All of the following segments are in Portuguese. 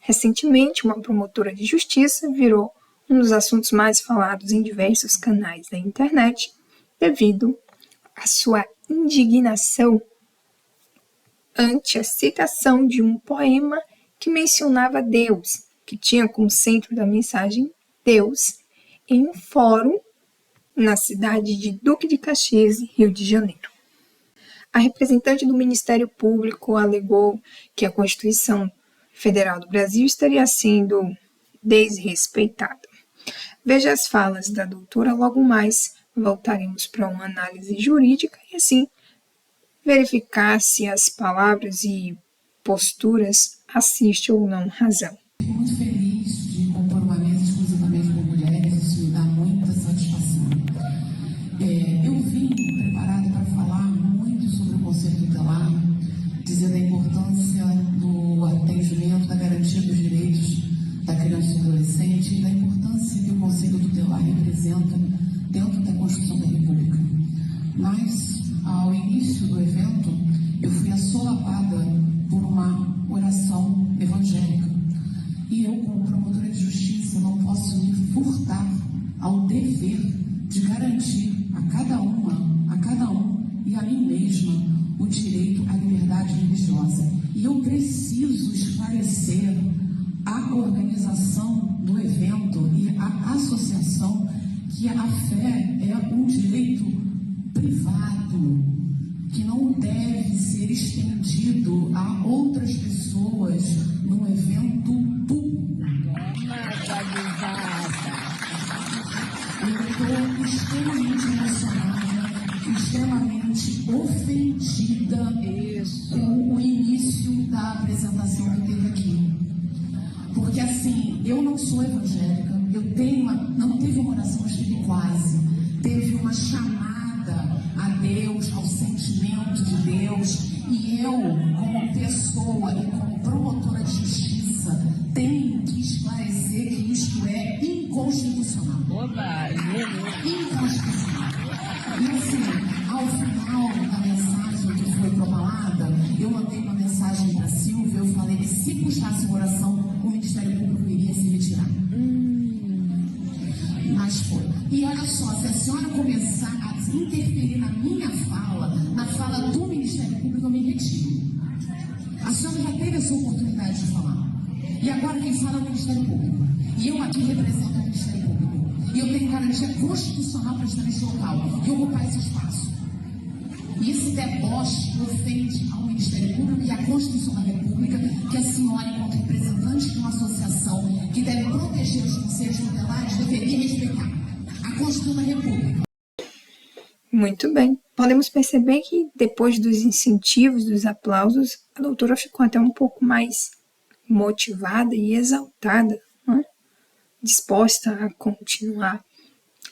Recentemente, uma promotora de justiça virou um dos assuntos mais falados em diversos canais da internet devido à sua indignação ante a citação de um poema que mencionava Deus, que tinha como centro da mensagem Deus, em um fórum na cidade de Duque de Caxias, Rio de Janeiro. A representante do Ministério Público alegou que a Constituição Federal do Brasil estaria sendo desrespeitada. Veja as falas da doutora, logo mais voltaremos para uma análise jurídica e assim verificar se as palavras e posturas assistem ou não razão. Fico muito feliz de compor uma mesa exclusivamente com mulheres, isso me dá muita satisfação. Eu vim preparada para falar muito sobre o Conselho Tutelar, dizendo a importância do atendimento, da garantia dos direitos da criança e do adolescente e da importância que o Conselho Tutelar representa dentro da Constituição da República. Mas, ao início do evento, eu fui assolapada por uma oração evangélica. E eu, como promotora de justiça, não posso me furtar ao dever de garantir a cada um e a mim mesma o direito à liberdade religiosa. E eu preciso esclarecer a organização do evento e a associação que a fé é um direito privado, que não deve ser estendido a outras pessoas num evento público. Eu estou extremamente emocionada, extremamente ofendida com o início da apresentação que teve aqui. Porque assim, eu não sou evangélica, não teve uma oração, mas teve quase. Teve uma chamada a Deus, ao sentimento de Deus, e eu, como pessoa e como promotora de justiça, tenho que esclarecer que isto é inconstitucional. Inconstitucional. E assim, ao final da mensagem que foi propalada, eu mandei uma mensagem para a Silvia, eu falei que se puxasse uma oração, o Ministério Público iria se retirar. Mas foi. E olha só, se a senhora começar a interferir na minha fala, na fala do Ministério Público, eu me retiro. A senhora já teve a sua oportunidade de falar. E agora quem fala é o Ministério Público. E eu aqui represento o Ministério Público. E eu tenho garantia constitucional para estar nesse local e ocupar esse espaço. E esse deboche ofende ao Ministério Público e à Constituição da República, que a senhora, enquanto representante de uma associação que deve proteger os conselhos tutelares, deveria respeitar a Constituição da República. Muito bem. Podemos perceber que depois dos incentivos, dos aplausos, a doutora ficou até um pouco mais motivada e exaltada, né? Disposta a continuar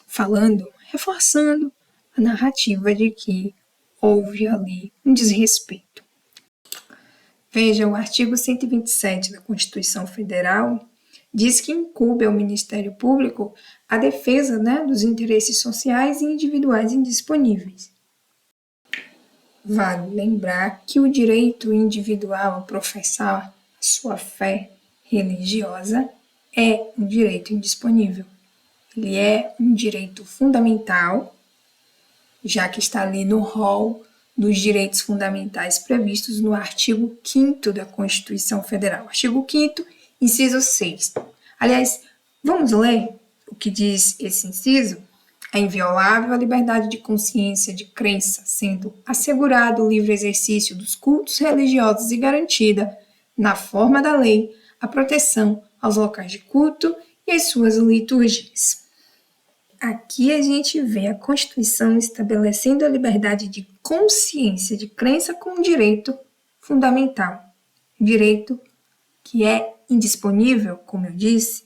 falando, reforçando a narrativa de que houve ali um desrespeito. Veja, o artigo 127 da Constituição Federal diz que incumbe ao Ministério Público a defesa, dos interesses sociais e individuais indisponíveis. Vale lembrar que o direito individual a professar a sua fé religiosa é um direito indisponível. Ele é um direito fundamental, já que está ali no rol dos direitos fundamentais previstos no artigo 5º da Constituição Federal. Artigo 5º, inciso 6. Aliás, vamos ler o que diz esse inciso? É inviolável a liberdade de consciência, de crença, sendo assegurado o livre exercício dos cultos religiosos e garantida, na forma da lei, a proteção aos locais de culto e às suas liturgias. Aqui a gente vê a Constituição estabelecendo a liberdade de consciência, de crença como um direito fundamental. Um direito que é indisponível, como eu disse,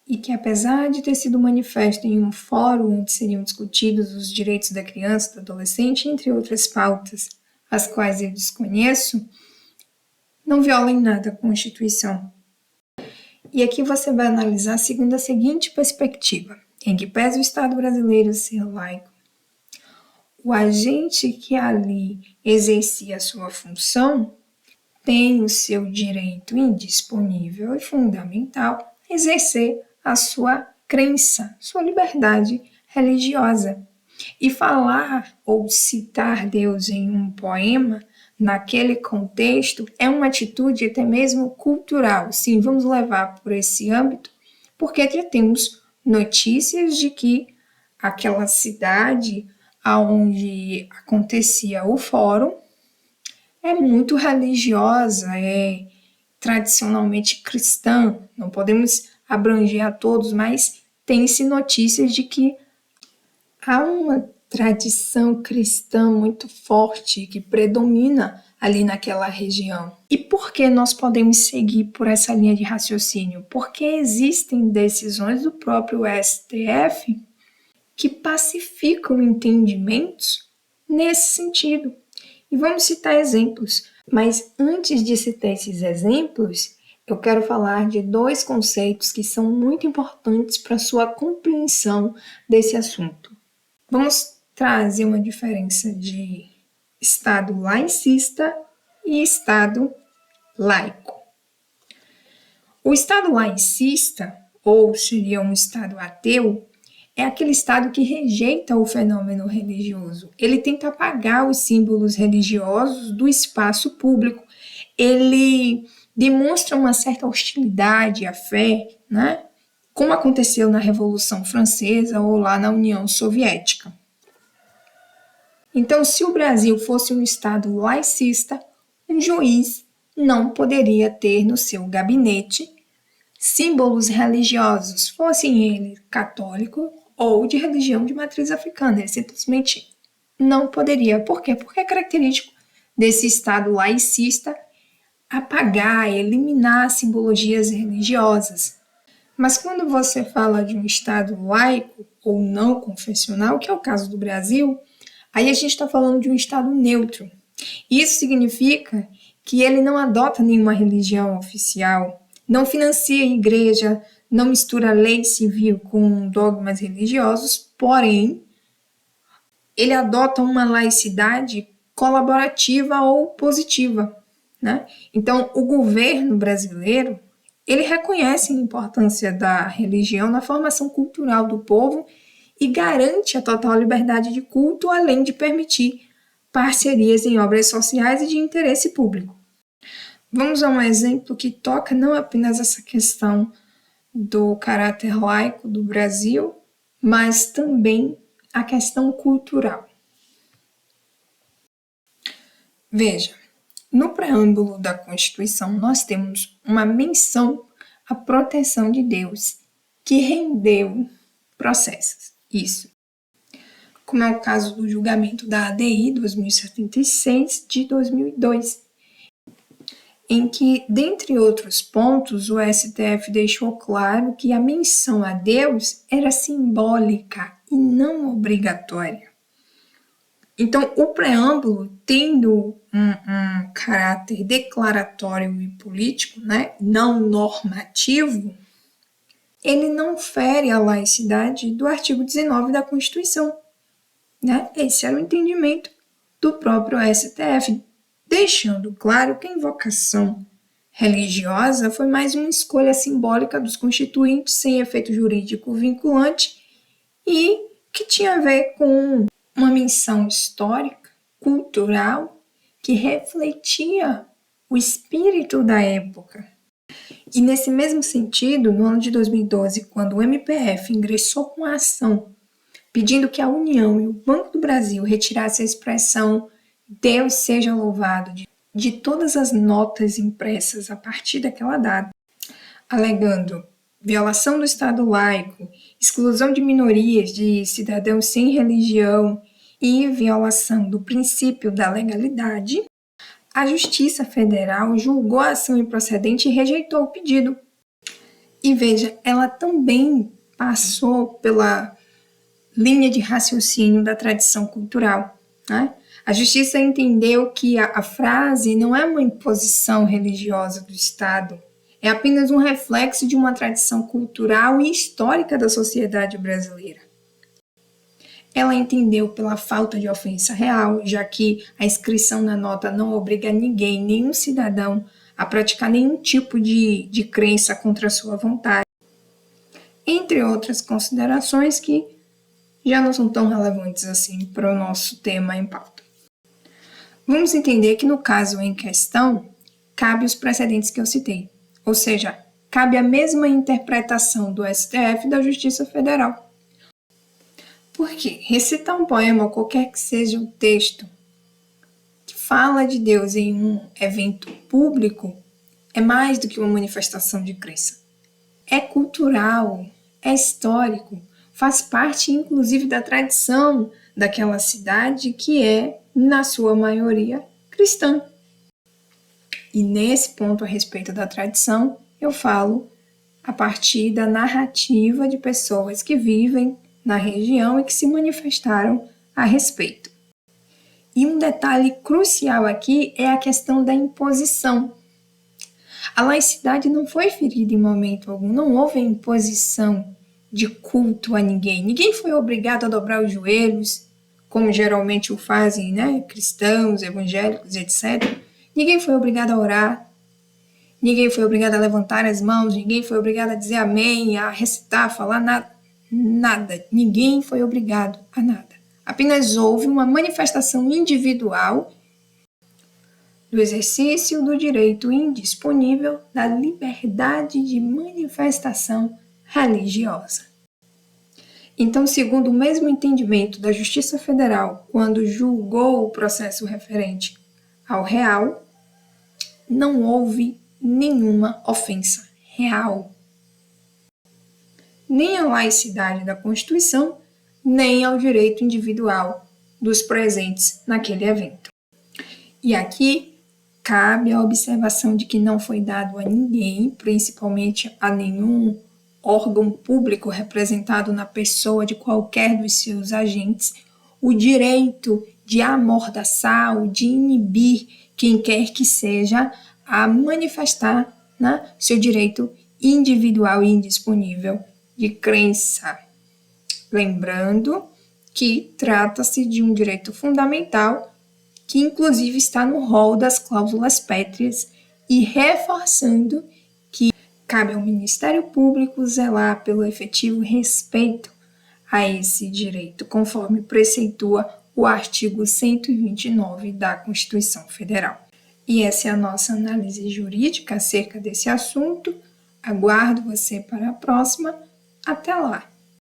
e que apesar de ter sido manifesto em um fórum onde seriam discutidos os direitos da criança, do adolescente, entre outras pautas, as quais eu desconheço, não viola em nada a Constituição. E aqui você vai analisar segundo a seguinte perspectiva: em que pese o Estado brasileiro ser laico, o agente que ali exercia a sua função tem o seu direito indisponível e fundamental exercer a sua crença, sua liberdade religiosa. E falar ou citar Deus em um poema, naquele contexto, é uma atitude até mesmo cultural. Sim, vamos levar por esse âmbito, porque já temos notícias de que aquela cidade onde acontecia o fórum é muito religiosa, é tradicionalmente cristã. Não podemos abranger a todos, mas tem-se notícias de que há uma tradição cristã muito forte que predomina ali naquela região. E por que nós podemos seguir por essa linha de raciocínio? Porque existem decisões do próprio STF que pacificam entendimentos nesse sentido. E vamos citar exemplos. Mas antes de citar esses exemplos, eu quero falar de dois conceitos que são muito importantes para a sua compreensão desse assunto. Vamos trazer uma diferença de Estado laicista e Estado laico. O Estado laicista, ou seria um Estado ateu, é aquele Estado que rejeita o fenômeno religioso. Ele tenta apagar os símbolos religiosos do espaço público. Ele demonstra uma certa hostilidade à fé, né? Como aconteceu na Revolução Francesa ou lá na União Soviética. Então, se o Brasil fosse um Estado laicista, um juiz não poderia ter no seu gabinete símbolos religiosos, fossem ele católico ou de religião de matriz africana. Ele simplesmente não poderia. Por quê? Porque é característico desse Estado laicista apagar, eliminar simbologias religiosas. Mas quando você fala de um Estado laico ou não confessional, que é o caso do Brasil, aí a gente está falando de um Estado neutro. Isso significa que ele não adota nenhuma religião oficial, não financia a igreja, não mistura lei civil com dogmas religiosos, porém, ele adota uma laicidade colaborativa ou positiva, né? Então, o governo brasileiro, ele reconhece a importância da religião na formação cultural do povo e garante a total liberdade de culto, além de permitir parcerias em obras sociais e de interesse público. Vamos a um exemplo que toca não apenas essa questão do caráter laico do Brasil, mas também a questão cultural. Veja, no preâmbulo da Constituição nós temos uma menção à proteção de Deus, que rendeu processos. Isso. Como é o caso do julgamento da ADI 2076 de 2002, em que, dentre outros pontos, o STF deixou claro que a menção a Deus era simbólica e não obrigatória. Então, o preâmbulo, tendo um caráter declaratório e político, né, não normativo, ele não fere a laicidade do artigo 19 da Constituição. Né? Esse era o entendimento do próprio STF, deixando claro que a invocação religiosa foi mais uma escolha simbólica dos constituintes sem efeito jurídico vinculante e que tinha a ver com uma menção histórica, cultural, que refletia o espírito da época. E nesse mesmo sentido, no ano de 2012, quando o MPF ingressou com a ação pedindo que a União e o Banco do Brasil retirassem a expressão Deus seja louvado de todas as notas impressas a partir daquela data, alegando violação do Estado laico, exclusão de minorias, de cidadãos sem religião e violação do princípio da legalidade, a Justiça Federal julgou a ação improcedente e rejeitou o pedido. E veja, ela também passou pela linha de raciocínio da tradição cultural. Né? A Justiça entendeu que a frase não é uma imposição religiosa do Estado, é apenas um reflexo de uma tradição cultural e histórica da sociedade brasileira. ela entendeu pela falta de ofensa real, já que a inscrição na nota não obriga ninguém, nenhum cidadão, a praticar nenhum tipo de crença contra a sua vontade, entre outras considerações que já não são tão relevantes assim para o nosso tema em pauta. Vamos entender que no caso em questão, cabe os precedentes que eu citei, ou seja, cabe a mesma interpretação do STF e da Justiça Federal. Porque recitar um poema ou qualquer que seja o texto que fala de Deus em um evento público é mais do que uma manifestação de crença. É cultural, é histórico, faz parte inclusive da tradição daquela cidade que é, na sua maioria, cristã. E nesse ponto a respeito da tradição, eu falo a partir da narrativa de pessoas que vivem na região e que se manifestaram a respeito. E um detalhe crucial aqui é a questão da imposição. A laicidade não foi ferida em momento algum, não houve imposição de culto a ninguém. Ninguém foi obrigado a dobrar os joelhos, como geralmente o fazem, né? Cristãos, evangélicos, etc. Ninguém foi obrigado a orar, ninguém foi obrigado a levantar as mãos, ninguém foi obrigado a dizer amém, a recitar, a falar nada. Ninguém foi obrigado a nada. Apenas houve uma manifestação individual do exercício do direito indisponível da liberdade de manifestação religiosa. Então, segundo o mesmo entendimento da Justiça Federal, quando julgou o processo referente ao real, não houve nenhuma ofensa real, nem à laicidade da Constituição, nem ao direito individual dos presentes naquele evento. E aqui cabe a observação de que não foi dado a ninguém, principalmente a nenhum órgão público representado na pessoa de qualquer dos seus agentes, o direito de amordaçar ou de inibir quem quer que seja a manifestar, né, seu direito individual e indisponível de crença. Lembrando que trata-se de um direito fundamental que inclusive está no rol das cláusulas pétreas e reforçando que cabe ao Ministério Público zelar pelo efetivo respeito a esse direito, conforme preceitua o artigo 129 da Constituição Federal. E essa é a nossa análise jurídica acerca desse assunto. Aguardo você para a próxima. Até lá!